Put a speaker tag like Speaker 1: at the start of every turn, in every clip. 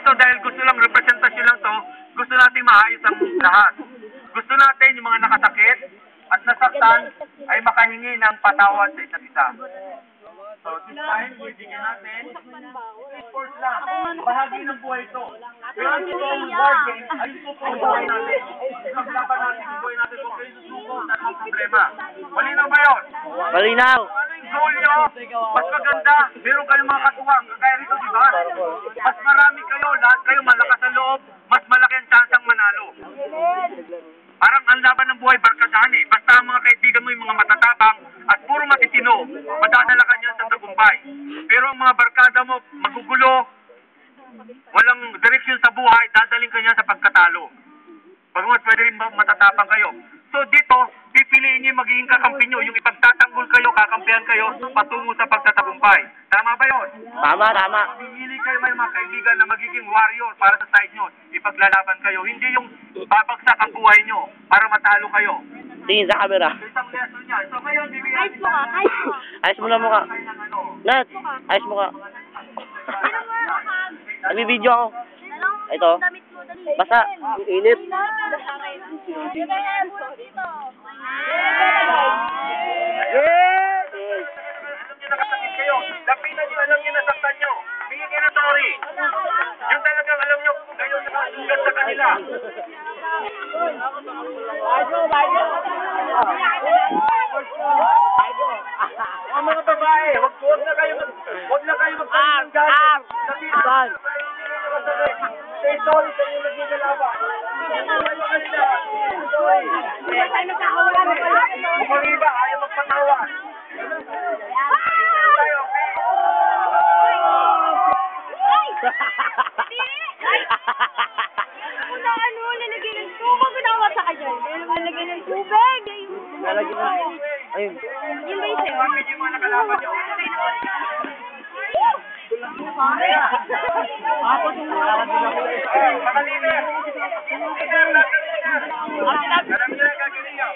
Speaker 1: dito dahil gusto lang, representasyon lang to, gusto natin maayos ang lahat. Gusto natin yung mga nakasakit at nasaktan ay makahingi ng patawad sa isa't isa. So, this time, bibigyan natin, sports lang, bahagi ng buhay ito. Pero ito ang board game, ay ito po ang buhay natin. Ipaglaban natin ang buhay natin kung kayo susuko sa mga problema. Malinaw ba yun?
Speaker 2: Malinaw.
Speaker 1: Ano yung goal nyo? Mas maganda, meron kayong mga katuwang, kaya rito, diba? Mas marami kayo, lahat kayo malakas ang loob, mas malaki ang chansang manalo. Parang ang laban ng buhay barkadahan eh. Basta ang mga kaibigan mo yung mga matatabang at puro matitino, madadala ka niyan sa tagumpay. Pero ang mga barkada mo, magugulo, walang direksyon sa buhay, dadaling ka niyan sa pagkatalo. Pagkat pwede rin matatapang kayo. So dito, pipiliin niyo yung magiging kakampi niyo, yung ipagtatanggol kayo, kakampihan kayo, patungo sa pagtatagumpay. Tama ba yun?
Speaker 2: Tama, tama.
Speaker 1: Pipili kayo may mga kaibigan na magiging warrior para sa side nyo. Ipaglalaban kayo. Hindi yung babagsak ang buhay nyo para matalo kayo.
Speaker 2: Tingin sa camera.
Speaker 1: Isang lesson niya. So ngayon, bibigyan
Speaker 3: Ayos mo ka, ayos mo.
Speaker 2: Ayos mo na mukha. Nat, ayos mo ka.
Speaker 3: Sino mo?
Speaker 2: Nagbibideo ako. Ito.
Speaker 3: Damit mo, dali.
Speaker 2: Basta, init.
Speaker 1: Alam nyo nakasakit kayo. Lapitan nyo, alam nyo nasaktan nyo. Bigyan kayo ng sorry. Yung talagang alam nyo, kayo nakasugat sa kanila. Ang mga babae, wag na kayo magkaroon ng galit.
Speaker 2: Saan?
Speaker 1: Say sorry sa inyong nagigalaban. Mukhang iba, ayaw magpatawa. Tayo,
Speaker 3: Lalagyan ng tubig. Ginawa sa kanya. Lalagyan ng tubig.
Speaker 2: Lalagyan ng... Ayun.
Speaker 3: Yun ba yung sa'yo?
Speaker 1: bakit yung mga nakalaban nyo? Mga leader! Leader, alam nyo na gagawin nyo.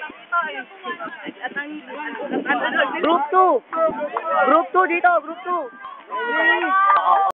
Speaker 2: Group 2. Group 2 dito, group 2.